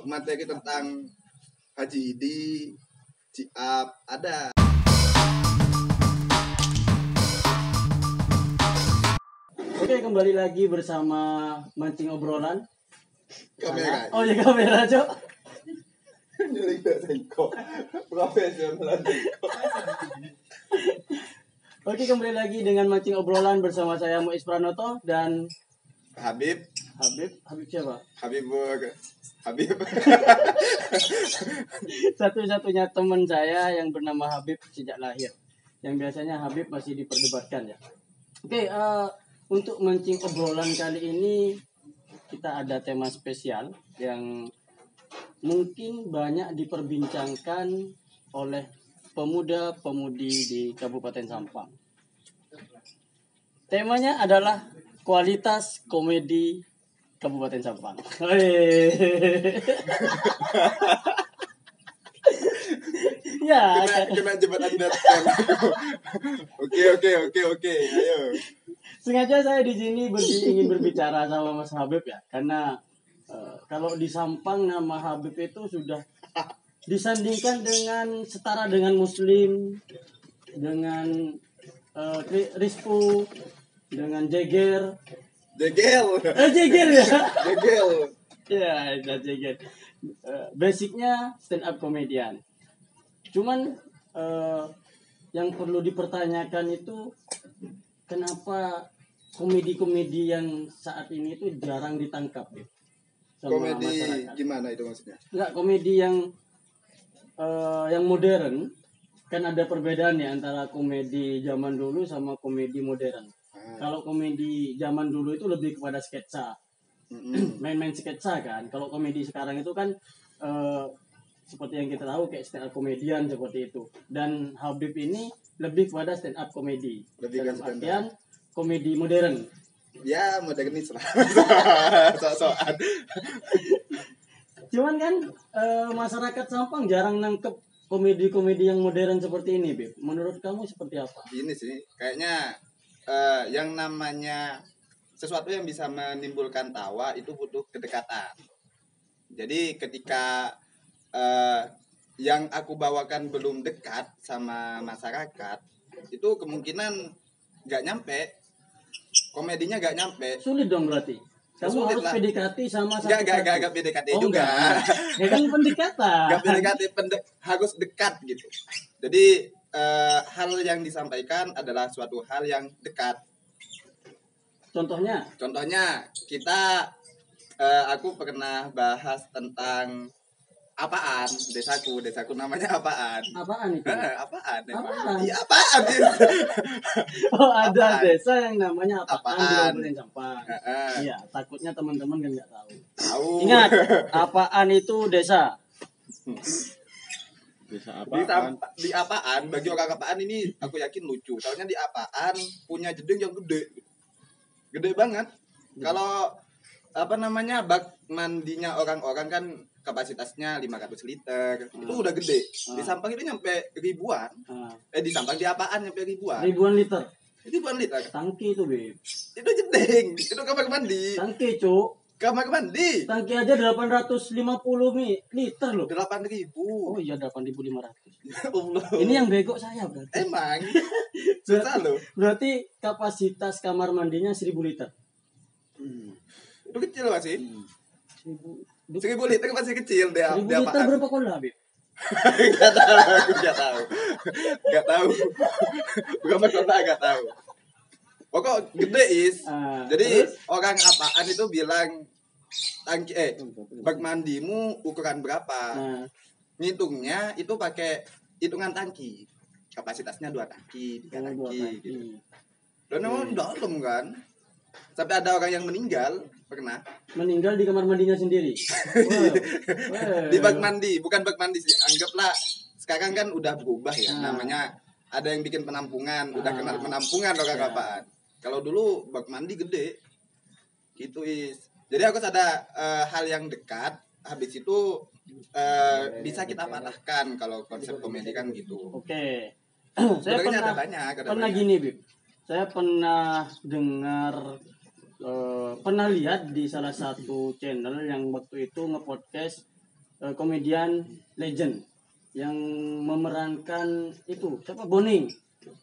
materi tentang Haji Idi, Ciap, ada. Oke, kembali lagi bersama Mancing Obrolan. Kamera. Oh ya, kamera, Cok. Nyurik sengkok. Profesional sengkok. Oke, kembali lagi dengan Mancing Obrolan bersama saya Muiz Pranoto dan Habib siapa? Habib. Satu-satunya teman saya yang bernama Habib sejak lahir. Yang biasanya Habib masih diperdebatkan ya. Oke, untuk Mancing Obrolan kali ini kita ada tema spesial yang mungkin banyak diperbincangkan oleh pemuda-pemudi di Kabupaten Sampang. Temanya adalah kualitas komedi Kabupaten Sampang. Ya, kena jembatan datar. Oke. Ayo. sengaja saya di sini ingin berbicara sama Mas Habib ya, karena kalau di Sampang nama Habib itu sudah disandingkan dengan setara dengan Muslim, dengan Rizku, dengan Jeger. Jegel Jeger ya. Jegel. Ya, ada Jeger. Basicnya stand up comedian. Cuman yang perlu dipertanyakan itu kenapa komedi-komedi yang saat ini itu jarang ditangkap ya, sama Komedi masyarakat. gimana itu maksudnya? Enggak, komedi yang modern. Kan ada perbedaan ya antara komedi zaman dulu sama komedi modern. Kalau komedi zaman dulu itu lebih kepada sketsa, main-main sketsa kan. Kalau komedi sekarang itu kan seperti yang kita tahu kayak stand up komedian seperti itu. Dan Habib ini lebih kepada stand up komedi. Lebih ke Dalam stand up. artian komedi modern. Ya modernis lah. Soal. Cuman kan masyarakat Sampang jarang nangkep komedi-komedi yang modern seperti ini, Bib. Menurut kamu seperti apa? Ini sih kayaknya yang namanya sesuatu yang bisa menimbulkan tawa itu butuh kedekatan. Jadi ketika yang aku bawakan belum dekat sama masyarakat, itu kemungkinan nggak nyampe, komedinya nggak nyampe. Sulit dong berarti. Kamu Sulit harus lah. PDKT sama Nggak PDKT juga. Enggak. Ya kan pendekatan. Nggak PDKT, harus dekat gitu. Jadi hal yang disampaikan adalah suatu hal yang dekat. Contohnya Kita aku pernah bahas tentang apaan desaku namanya apaan itu? apaan Apaan? Iya apaan Oh, ada Apaan? desa yang namanya apaan di Apaan? Kabupaten Sampang. Iya, takutnya teman-teman kan nggak tahu. Tahu. Ingat, apaan itu desa. Desa Di apaan bagi orang apaan ini aku yakin lucu. Soalnya di apaan punya jeding yang gede banget. Kalau bak mandinya orang-orang kan kapasitasnya 500 liter. Itu udah gede. Di Sampang itu nyampe ribuan. Di Sampang di apaan nyampe ribuan. Ribuan liter. Ribuan liter. Tangki itu, Bib. Itu jeding. Itu kamar mandi. Tangki, Cuk. Kamar mandi. Tangki aja 850 liter loh. 8.000. Oh iya, 8.500. Allah. Ini yang bego saya berarti. Emang susah loh. Berarti kapasitas kamar mandinya 1.000 liter. Itu kecil masih. 1.000 1.000 liter masih kecil deh. 1.000 liter berapa kola, Bib? Gak tahu. Berapa kota gak tahu. Pokok gede is. Jadi Terus? orang apaan itu bilang tangki bak mandimu ukuran berapa? Ngitungnya itu pakai hitungan tangki. Kapasitasnya 2 tangki, 3 tangki. Gitu. Dan emang dalam kan. Sampai ada orang yang meninggal pernah. Meninggal di kamar mandinya sendiri. Di bak mandi, bukan bak mandi sih. Anggaplah sekarang kan udah berubah ya. Namanya ada yang bikin penampungan, udah kenal penampungan orang apaan. Kalau dulu bak mandi gede. Gitu is. Jadi aku ada hal yang dekat, habis itu bisa kita patahkan kalau konsep komedi kan gitu. Oke. Saya Sebenarnya pernah ada banyak. pernah gini, Bib. Saya pernah dengar pernah lihat di salah satu channel yang waktu itu nge-podcast komedian legend yang memerankan itu siapa Boning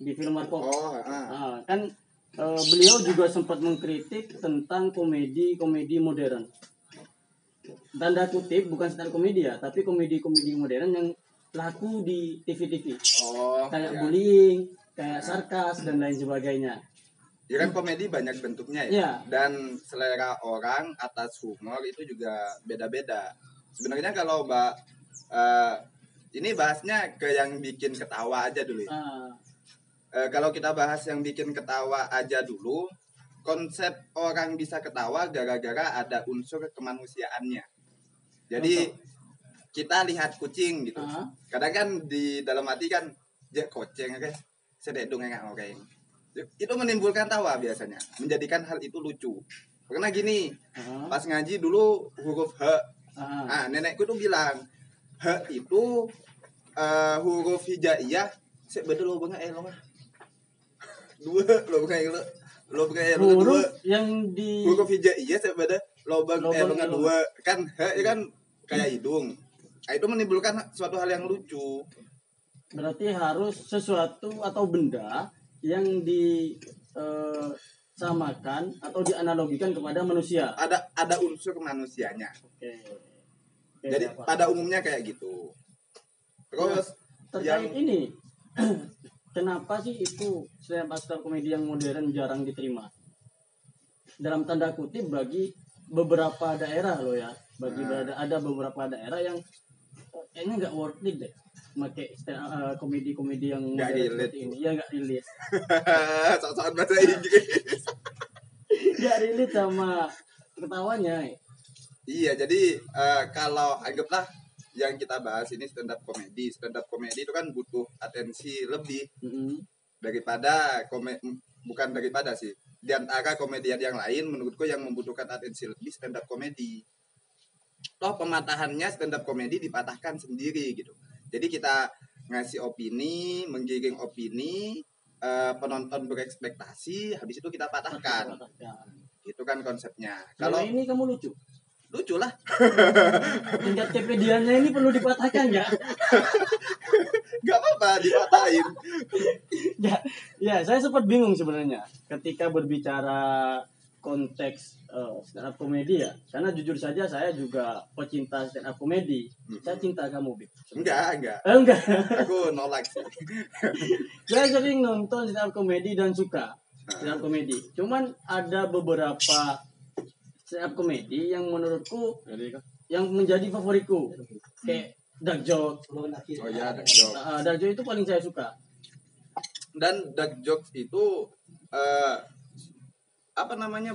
di film Warkop. Kan beliau juga sempat mengkritik tentang komedi modern. Tanda kutip bukan stand komedi ya, tapi komedi modern yang laku di TV. Kayak bullying, kayak sarkas dan lain sebagainya. Ya kan komedi banyak bentuknya ya. Dan selera orang atas humor itu juga beda-beda. Sebenarnya kalau ini bahasnya ke yang bikin ketawa aja dulu ya. Kalau kita bahas yang bikin ketawa aja dulu, konsep orang bisa ketawa gara-gara ada unsur kemanusiaannya. Jadi kita lihat kucing gitu. Kadang kan di dalam hati kan dia kucing guys, sedek dong enggak orang. Itu menimbulkan tawa biasanya, menjadikan hal itu lucu. Karena gini, pas ngaji dulu huruf H. Nenekku tuh bilang H itu huruf hijaiyah sebeda lo banget dua lo banget lo dua yang di huruf hijaiyah sebeda lo banget dua kan H kan kayak hidung. Itu menimbulkan suatu hal yang lucu. Berarti harus sesuatu atau benda yang disamakan atau dianalogikan kepada manusia. Ada unsur manusianya. Jadi apa? Pada umumnya kayak gitu. Terus terkait ini kenapa sih itu stand-up komedi yang modern jarang diterima? Dalam tanda kutip bagi beberapa daerah loh ya. Ada beberapa daerah yang kayaknya nggak worth it deh pakai komedi yang nggak relate ini. Ya nggak relate. Soal bahasa Inggris. Nggak relate sama ketawanya. Iya, jadi kalau anggaplah yang kita bahas ini stand up komedi itu kan butuh atensi lebih daripada bukan daripada sih, di antara komedian yang lain menurutku yang membutuhkan atensi lebih stand up komedi. Toh pematahannya stand up komedi dipatahkan sendiri gitu. Jadi kita ngasih opini, menggiring opini, penonton berekspektasi, habis itu kita patahkan. Itu kan konsepnya. Kalau ini kamu lucu lah. Tingkat Wikipedianya ini perlu dipatahkan nggak? Nggak apa-apa dipatahin. Ya, saya sempat bingung sebenarnya ketika berbicara konteks stand up komedi ya, karena jujur saja saya juga pecinta stand up komedi. Saya cinta kamu, Bib. Enggak. Aku nolak sih. Saya sering nonton stand up komedi dan suka stand up komedi. Cuman ada beberapa stand up komedi yang menurutku yang menjadi favoritku, kayak dark joke. Dark joke. Dark joke itu paling saya suka. Dan dark jokes itu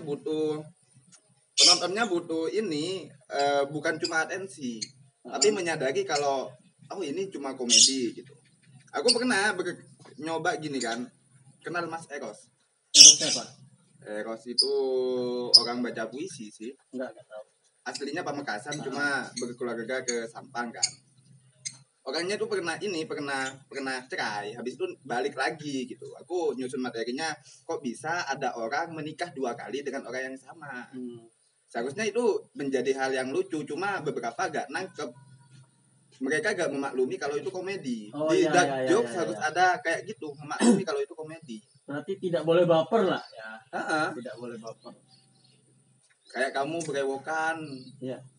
butuh penontonnya, butuh ini bukan cuma atensi, tapi menyadari kalau ini cuma komedi gitu. Aku pernah nyoba gini kan, kenal Mas Eros. Eros siapa? Eros itu orang baca puisi sih. Enggak tahu. Aslinya Pamekasan, cuma berkeluarga ke Sampang kan. Orangnya tuh pernah cerai, habis itu balik lagi gitu. Aku nyusun materinya, kok bisa ada orang menikah 2 kali dengan orang yang sama. Seharusnya itu menjadi hal yang lucu, cuma beberapa gak nangkep. Mereka gak memaklumi kalau itu komedi. Di dark jokes harus ada kayak gitu, memaklumi kalau itu komedi. Berarti tidak boleh baper lah ya. Tidak boleh baper. Kayak kamu berewokan,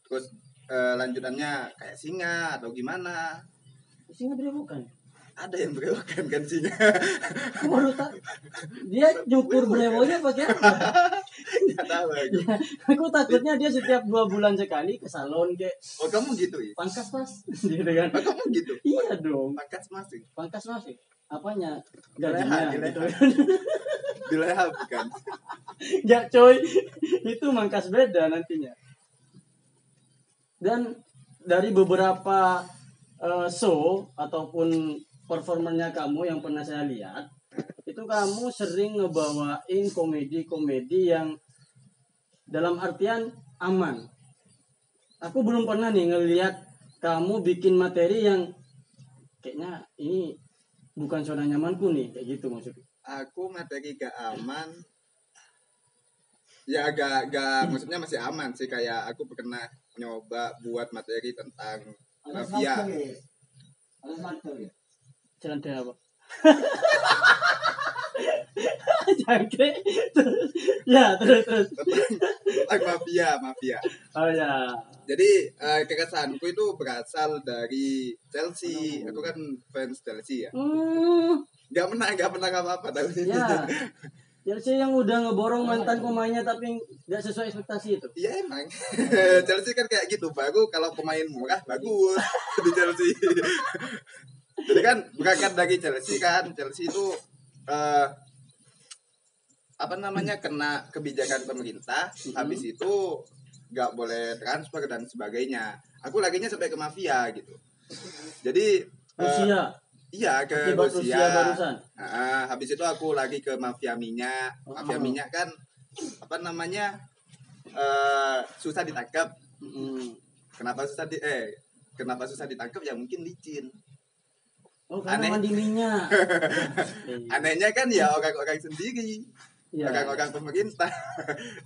terus lanjutannya kayak singa atau gimana. Singa berewokan? Ada yang berewokan kan singa. Baru tahu. Dia nyukur brewoknya pakai apa? Nggak tahu lagi. Aku takutnya dia setiap 2 bulan sekali ke salon kayak. Oh kamu gitu ya? Pangkas mas, gitu kan? Oh kamu gitu? Iya dong. Pangkas mas. Pangkas mas. Apanya? Gajinya. Gitu. Di leha bukan? Ya coy, itu mangkas beda nantinya. Dan dari beberapa show ataupun performernya kamu yang pernah saya lihat, itu kamu sering ngebawain komedi-komedi yang dalam artian aman. Aku belum pernah nih ngelihat kamu bikin materi yang kayaknya ini bukan zona nyamanku nih, kayak gitu maksudnya. Aku materi gak aman. Ya agak maksudnya masih aman sih, kayak aku pernah nyoba buat materi tentang mafia. Jalan deh apa? Jangkrik. Ya, terus. Tentang mafia. Oh ya. Jadi keresahanku itu berasal dari Chelsea. Aku kan fans Chelsea ya. Gak pernah apa-apa tahu. Ya. Chelsea yang udah ngeborong mantan pemainnya tapi nggak sesuai ekspektasi itu. Iya emang. Chelsea kan kayak gitu. Baru kalau pemain murah bagus di Chelsea. Jadi kan berangkat dari Chelsea kan. Chelsea itu kena kebijakan pemerintah. Habis itu nggak boleh transfer dan sebagainya. Aku laginya sampai ke mafia gitu. Jadi Rusia. Iya ke Akibat Rusia. barusan. Habis itu aku lagi ke mafia minyak. Mafia minyak kan susah ditangkap. Kenapa susah ditangkap? Ya mungkin licin. Oh, karena mandi minyak. Anehnya kan ya orang-orang sendiri. Ya. Orang-orang pemerintah.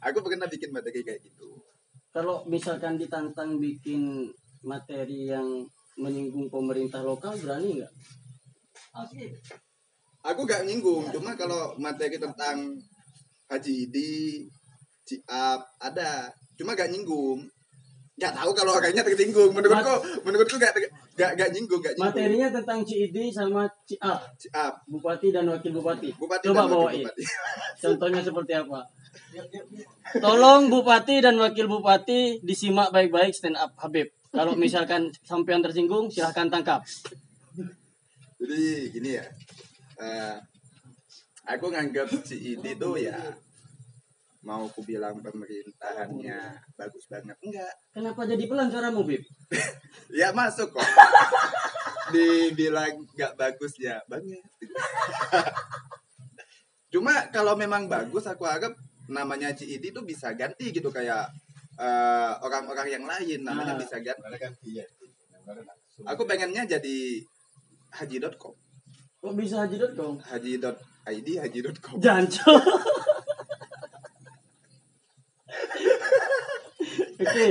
Aku pernah bikin materi kayak gitu. Kalau misalkan ditantang bikin materi yang menyinggung pemerintah lokal, berani nggak? Aku gak nyinggung, cuma kalau materi tentang Haji Idi, Ciap ada, cuma gak nyinggung. Gak tahu kalau orangnya tersinggung. Menurutku gak nyinggung. Materinya tentang Cidi sama Ciap. Bupati dan wakil bupati. Coba bawain. Contohnya seperti apa? Tolong Bupati dan wakil bupati disimak baik-baik stand up Habib. Kalau misalkan sampean tersinggung, silahkan tangkap. Jadi gini ya, aku nganggap si Idi tuh ya mau ku bilang pemerintahannya bagus banget enggak. Kenapa jadi pelan suaramu, Bib? Ya masuk kok. Dibilang nggak bagus ya banget. Cuma kalau memang bagus aku anggap namanya Idi tuh bisa ganti gitu kayak orang-orang yang lain namanya bisa ganti. Aku pengennya jadi haji.com. Kok bisa haji.com? Haji.id, haji.com. Janco. Oke.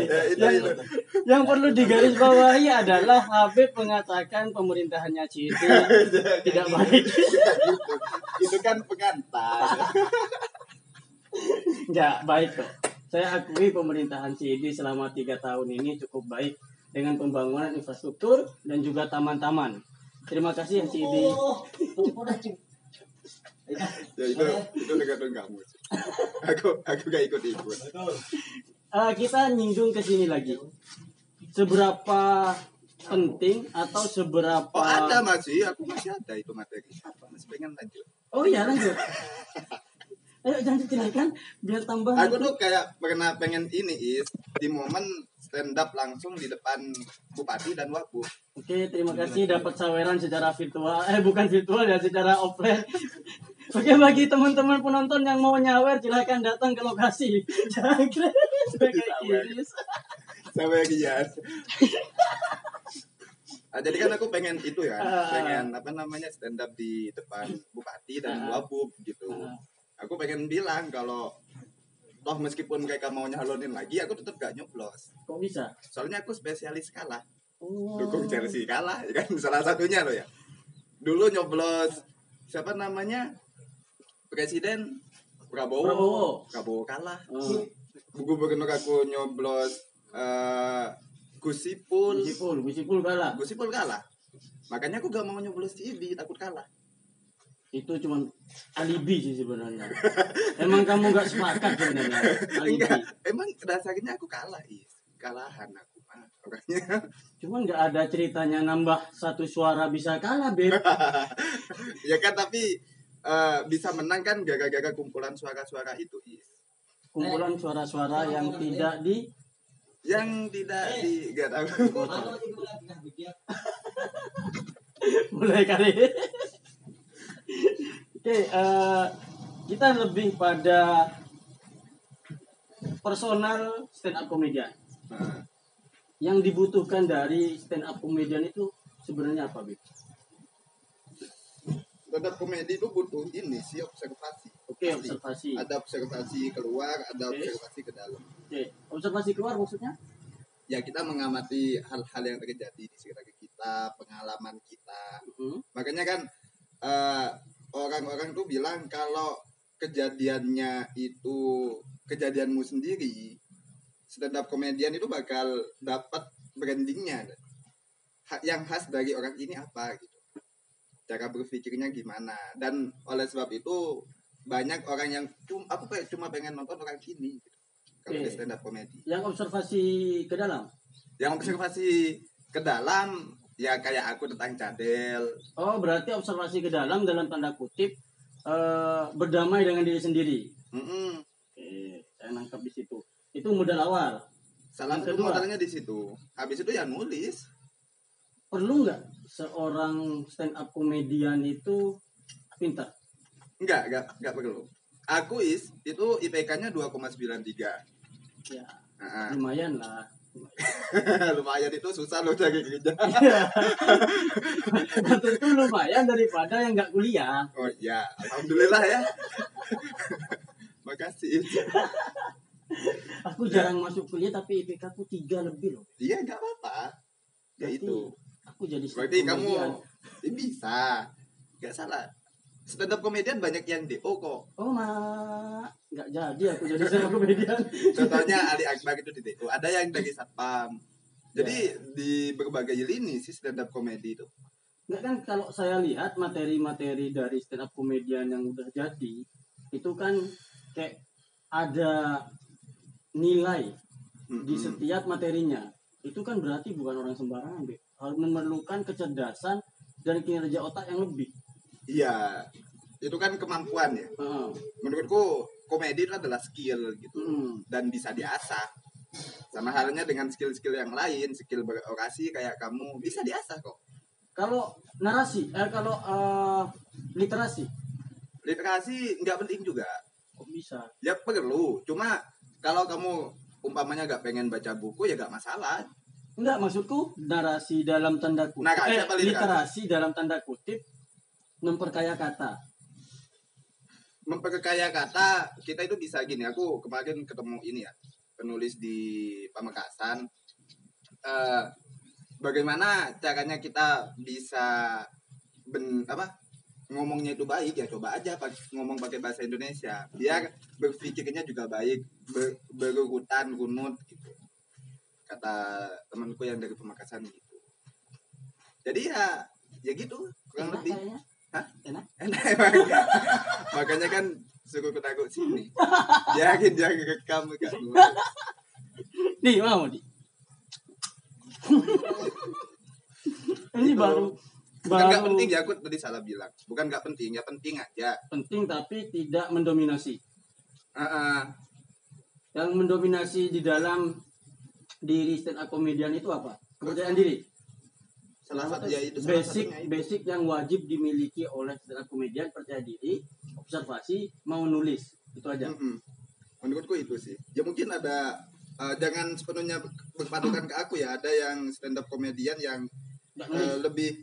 Yang perlu digarisbawahi adalah Habib mengatakan pemerintahannya Cidi tidak baik. Itu kan pengantar. Enggak baik kok. Saya akui pemerintahan Cidi selama 3 tahun ini cukup baik dengan pembangunan infrastruktur dan juga taman-taman. Terima kasih Cidi. Ya itu tergantung kamu. Aku gak ikut-ikut. Kita nyinggung ke sini lagi. Seberapa penting atau seberapa? Oh ada aku masih ada itu materi. Masih pengen lanjut. Oh iya lanjut. Ayo jangan silakan biar tambah. Aku tuh kayak pengen ini di momen stand up langsung di depan bupati dan wabub. Oke, terima kasih dapat saweran secara virtual. Bukan virtual ya, secara offline. Oke, bagi teman-teman penonton yang mau nyawer silahkan datang ke lokasi. Jangan Sampai kias. Jadi kan aku pengen itu ya, pengen stand up di depan bupati dan wabub gitu. Aku pengen bilang kalau toh meskipun mereka mau nyalonin lagi, aku tetap gak nyoblos. Kok bisa? Soalnya aku spesialis kalah. Dukung Chelsea kalah, ya kan salah satunya loh ya. Dulu nyoblos siapa namanya? Presiden Prabowo kalah. Gubernur aku nyoblos Gusipul kalah. Makanya aku gak mau nyoblos Cidi, takut kalah. Itu cuma alibi sih sebenarnya. Emang kamu gak sepakat sebenarnya? Alibi. Enggak, emang dasarnya aku kalahan aku orangnya. Cuman gak ada ceritanya nambah 1 suara bisa kalah, Beb. Ya kan tapi bisa menang kan gara-gara kumpulan suara-suara itu. Kumpulan suara-suara yang tidak gak tahu. Mulai kali. Oke, kita lebih pada personal stand up comedian. Yang dibutuhkan dari stand up comedian itu sebenarnya apa, Bib? Stand up komedi itu butuh ini sih observasi. Oke, observasi. Ada observasi keluar, ada observasi ke dalam. Oke, observasi keluar maksudnya? ya kita mengamati hal-hal yang terjadi di sekitar kita, pengalaman kita. Makanya kan orang-orang tuh bilang kalau kejadiannya itu kejadianmu sendiri, stand up komedian itu bakal dapat brandingnya yang khas dari orang ini apa gitu, cara berpikirnya gimana. Dan oleh sebab itu banyak orang yang cuma pengen nonton orang ini gitu, kalau di stand up komedi. Yang observasi ke dalam? Yang observasi ke dalam ya kayak aku tentang cadel. Oh, berarti observasi ke dalam tanda kutip berdamai dengan diri sendiri. Oke, saya nangkap di situ. Itu modal awal. Salah satu modalnya di situ. Habis itu ya nulis. Perlu nggak seorang stand up komedian itu pintar? Enggak perlu. Aku itu IPK-nya 2,93. Ya, lumayan lah. Lumayan itu susah loh cari kerja. Tentu lumayan daripada yang nggak kuliah. Oh iya, alhamdulillah ya. Makasih. Aku jarang masuk kuliah tapi IPK aku 3 lebih loh. Iya, nggak apa-apa. Ya berarti itu. Aku jadi berarti kamu bisa. Nggak salah. Stand up komedian banyak yang DO kok. Oh, nggak jadi aku jadi stand up komedian. Contohnya Ali Akbar itu di DO. Ada yang dari Satpam. Jadi di berbagai lini sih stand up komedi itu. Nggak kan, kalau saya lihat materi-materi dari stand up komedian yang udah jadi itu kan kayak ada nilai di setiap materinya. Itu kan berarti bukan orang sembarangan, Be. Harus memerlukan kecerdasan dan kinerja otak yang lebih. Iya, itu kan kemampuan ya. Menurutku komedi itu adalah skill gitu, dan bisa diasah. Sama halnya dengan skill-skill yang lain, skill berorasi kayak kamu bisa diasah kok. Kalau narasi, kalau literasi nggak penting juga. kok bisa? Ya perlu, cuma kalau kamu umpamanya nggak pengen baca buku ya nggak masalah. Enggak, maksudku narasi dalam tanda kutip, literasi dalam tanda kutip memperkaya kata. Memperkaya kata kita itu bisa gini. Aku kemarin ketemu ini ya, penulis di Pamekasan. Bagaimana caranya kita bisa ngomongnya itu baik ya, coba aja ngomong pakai bahasa Indonesia biar berpikirnya juga baik, berurutan runut gitu, kata temanku yang dari Pamekasan gitu. Jadi ya gitu kurang lebih. Hah? Enak emang. Makanya kan suruh aku sini. Yakin jangan rekam kan. Nih mau di. Ini baru nggak penting ya, aku tadi salah bilang. Bukan nggak penting, ya penting aja. Penting tapi tidak mendominasi. Yang mendominasi di dalam diri stand up komedian itu apa? Kepercayaan diri. Salah satu ya itu basic yang wajib dimiliki oleh stand up komedian: percaya diri, observasi, mau nulis. Itu aja. Menurutku itu sih. Ya mungkin ada jangan sepenuhnya berpadukan ke aku ya. Ada yang stand up komedian yang lebih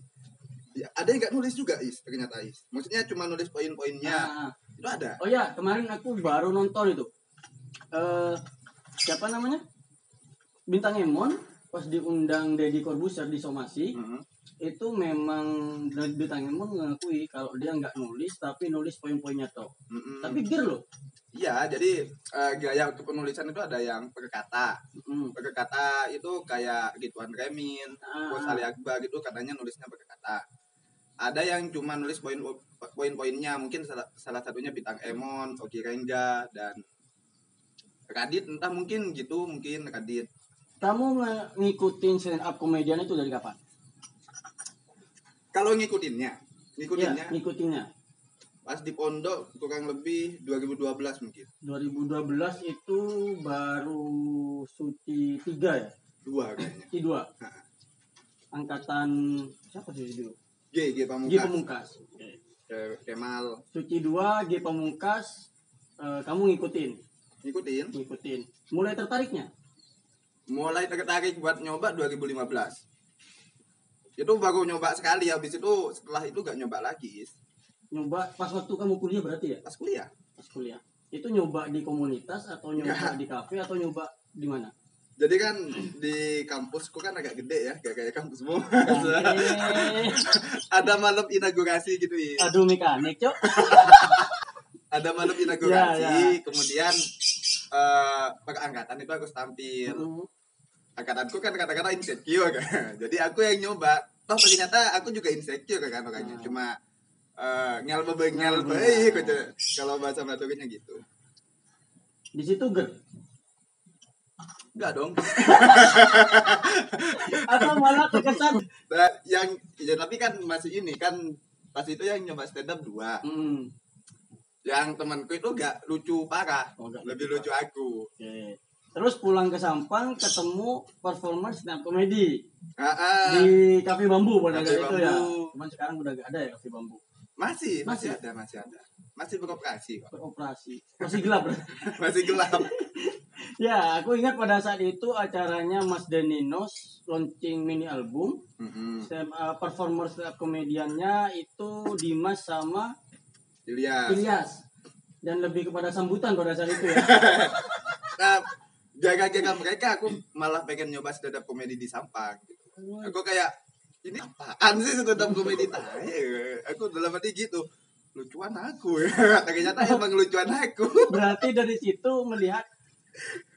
ya, ada yang nggak nulis juga ternyata maksudnya cuma nulis poin-poinnya. Itu ada. Oh ya, kemarin aku baru nonton itu siapa namanya, Bintang Emon pas diundang Deddy Corbuzier di Somasi. Itu memang Bintang Emon mengakui kalau dia nggak nulis tapi nulis poin-poinnya toh. Tapi ger loh. Iya, jadi gaya kepenulisan itu ada yang perkata. Perkata itu kayak Ridwan Remin, Bos Ali Akbar gitu, katanya nulisnya perkata. Ada yang cuma nulis poin-poinnya, mungkin salah satunya Bintang Emon, Oki Rengga, dan Radit, entah mungkin gitu, mungkin Radit. Kamu ngikutin stand up komedian itu dari kapan? Kalau ngikutinnya pas di pondok kurang lebih 2012 mungkin. 2012 itu baru Suci 3 ya? 2 kayaknya. Suci 2. Angkatan siapa sih dulu? G Pamungkas. Kemal. Suci 2, G Pamungkas. Kamu ngikutin. Mulai tertariknya? Mulai tertarik buat nyoba 2015. Itu baru nyoba sekali, habis itu setelah itu gak nyoba lagi. Nyoba pas waktu kamu kuliah berarti ya? Pas kuliah. Itu nyoba di komunitas atau nyoba di kafe atau nyoba di mana? Jadi kan di kampusku kan agak gede ya, gak kayak kampusmu. Ada malam inaugurasi gitu ya. Aduh mekanik, Cok. Ada malam inaugurasi, Ya. kemudian perangkatan itu harus tampil. Angkatanku kan kata-kata insecure kan. Jadi aku yang nyoba. Toh ternyata aku juga insecure kan orangnya. Cuma ngel-be kalau bahasa Madurinya gitu. Di situ ger. Enggak dong. Atau malah terkesan. Nah, yang ya, tapi kan masih ini kan pas itu yang nyoba stand up 2. Yang temanku itu gak lucu parah. Lebih lucu aku. Oke. Terus pulang ke Sampang ketemu performance stand up comedy di Cafe Bambu pada saat itu ya. Cuman sekarang udah gak ada ya Cafe Bambu. Masih ada. Masih beroperasi kok. Masih gelap. Masih gelap. Ya, aku ingat pada saat itu acaranya Mas Deninos launching mini album. Performer stand up komediannya itu Dimas sama Ilyas. Dan lebih kepada sambutan pada saat itu ya. Nah, jaga-jaga mereka aku malah pengen nyoba stand up komedi di Sampang gitu. Aku kayak ini apaan sih stand up komedi aku dalam hati gitu. Lucuan aku. Ternyata emang lucuan aku. Berarti dari situ melihat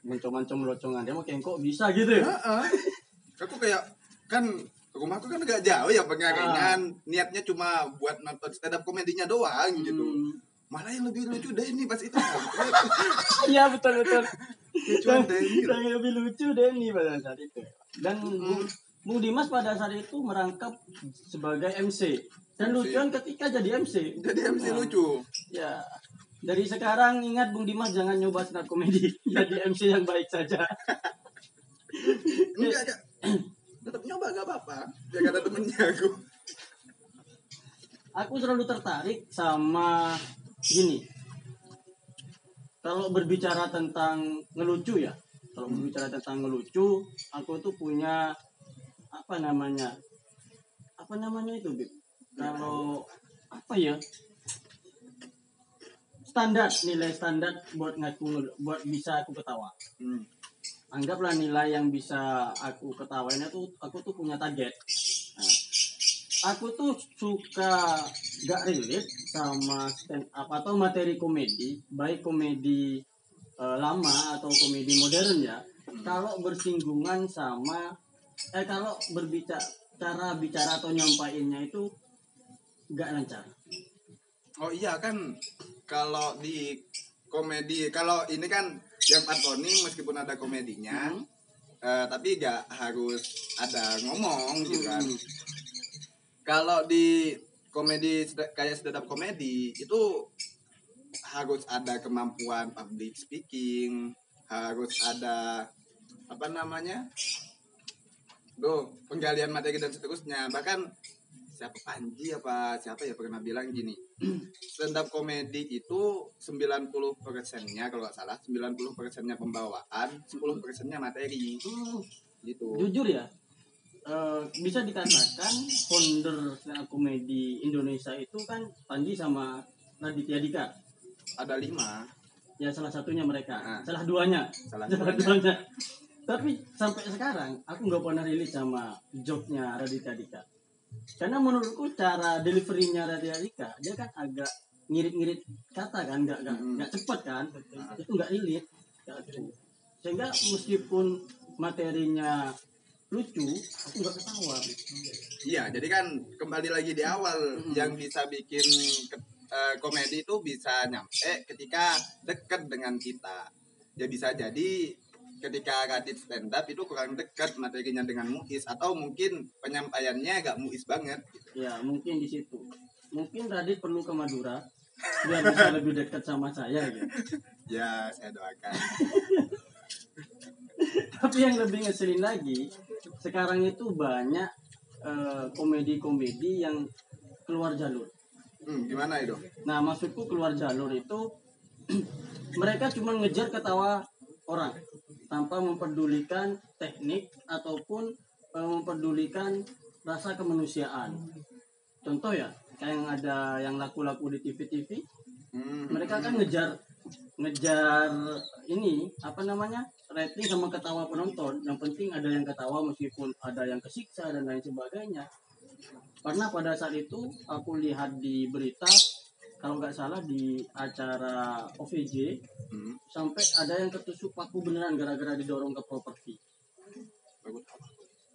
mencong-mencong locongan dia makin kok bisa gitu ya. Aku kayak kan rumahku kan agak jauh ya pengaringan. Niatnya cuma buat nonton stand up komedinya doang gitu. Malah yang lebih lucu Denny pas itu. Iya betul. Lucuan Denny. Yang lebih lucu Denny pada saat itu. Dan Bung Dimas pada saat itu merangkap sebagai MC. Dan lucuan ketika jadi MC. Jadi MC lucu. Ya. Dari sekarang ingat Bung Dimas jangan nyoba stand up komedi. Jadi MC yang baik saja. Enggak. Tetap nyoba gak apa-apa. Jangan ada temennya aku. Aku selalu tertarik sama gini. Kalau berbicara tentang ngelucu ya. Kalau berbicara tentang ngelucu, aku tuh punya apa namanya itu, Bib? Kalau apa ya? Nilai standar buat bisa aku ketawa. Anggaplah nilai yang bisa aku ketawain itu aku tuh punya target. Nah, aku tuh suka gak relate sama stand up atau materi komedi, baik komedi lama atau komedi modern ya. Kalau bersinggungan sama kalau cara bicara atau nyampainnya itu gak lancar. Oh iya kan kalau di komedi kalau ini kan yang Antoni meskipun ada komedinya tapi gak harus ada ngomong gitu kan. Kalau di komedi kayak stand up komedi itu harus ada kemampuan public speaking, harus ada apa namanya? Penggalian materi dan seterusnya. Bahkan siapa Panji apa siapa ya pernah bilang gini. Stand up komedi itu 90%-nya kalau nggak salah 90%-nya pembawaan, 10%-nya materi. Gitu. Jujur ya. Bisa dikatakan founder stand up komedi Indonesia itu kan Panji sama Raditya Dika. Ada 5. Ya salah satunya mereka. Salah duanya. Tapi sampai sekarang aku nggak pernah rilis sama joke-nya Raditya Dika. Karena menurutku cara delivery-nya Raditya Dika dia kan agak ngirit-ngirit kata kan, nggak cepat kan, itu nggak relate. Sehingga meskipun materinya lucu, aku nggak ketawa. Iya, jadi kan kembali lagi di awal yang bisa bikin komedi itu bisa nyampe ketika dekat dengan kita. Ya bisa jadi ketika Radit stand up itu kurang dekat materinya dengan Muiz atau mungkin penyampaiannya agak Muiz banget. Ya mungkin di situ. Mungkin Radit perlu ke Madura biar bisa lebih dekat sama saya gitu. Ya saya doakan. Tapi yang lebih ngeselin lagi sekarang itu banyak komedi-komedi yang keluar jalur. Gimana itu? Nah maksudku keluar jalur itu mereka cuma ngejar ketawa orang tanpa memperdulikan teknik ataupun memperdulikan rasa kemanusiaan. Contoh ya kayak yang ada yang laku-laku di TV-TV, mereka kan ngejar ini apa namanya rating sama ketawa penonton. Yang penting ada yang ketawa meskipun ada yang kesiksa dan lain sebagainya. Karena pada saat itu aku lihat di berita, kalau nggak salah di acara OVJ, sampai ada yang ketusuk paku beneran gara-gara didorong ke properti.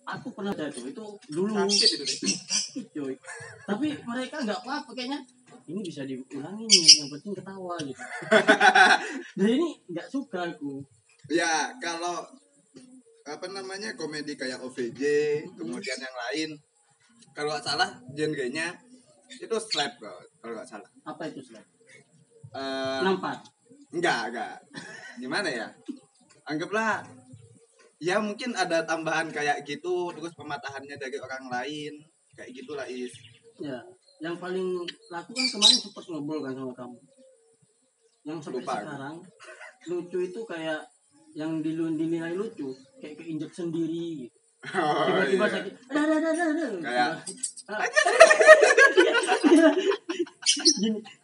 Aku pernah lihat itu dulu. Sakit itu deh. Sakit coy. Tapi mereka nggak apa-apa kayaknya. Ini bisa diulangi nih, yang penting ketawa gitu. Nah ini nggak suka aku. Ya kalau apa namanya komedi kayak OVJ, kemudian yang lain, kalau nggak salah genrenya itu slap kalau nggak salah. Apa itu slap? Nampak? Enggak. Gimana ya? Anggaplah ya mungkin ada tambahan kayak gitu, terus pematahannya dari orang lain, kayak gitulah Is. Ya, yang paling laku kan kemarin sempat ngobrol kan sama kamu. Yang sampai Lupa. Sekarang lucu itu kayak yang dinilai lucu, kayak keinjek sendiri gitu. Oh, Tiba-tiba iya. sakit. Ada. Kayak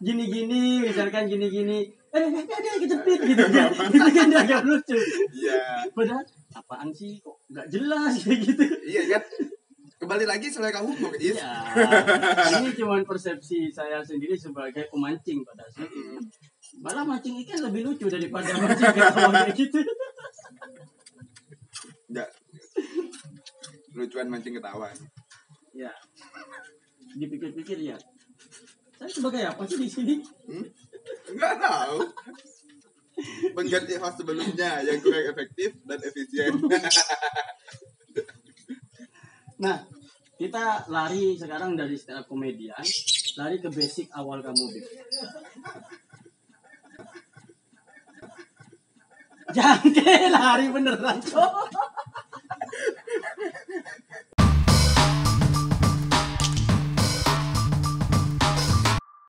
gini misalkan gini. Ada kejepit gitu kan. Itu kan agak lucu. iya. Padahal apaan sih kok nggak jelas kayak gitu. Iya kan? Kembali lagi selera humor Is. Ya, ini cuma persepsi saya sendiri sebagai pemancing pada saat itu. Malah mancing ikan lebih lucu daripada mancing ketawa kayak gitu. Enggak. Lucuan mancing ketawa. Ya, dipikir-pikir ya. Saya sebagai apa sih di sini? Enggak tahu. Pengganti host sebelumnya yang kurang efektif dan efisien. Nah, kita lari sekarang dari stand up komedian, lari ke basic awal kamu, Bib. Jangan lari beneran, Cok.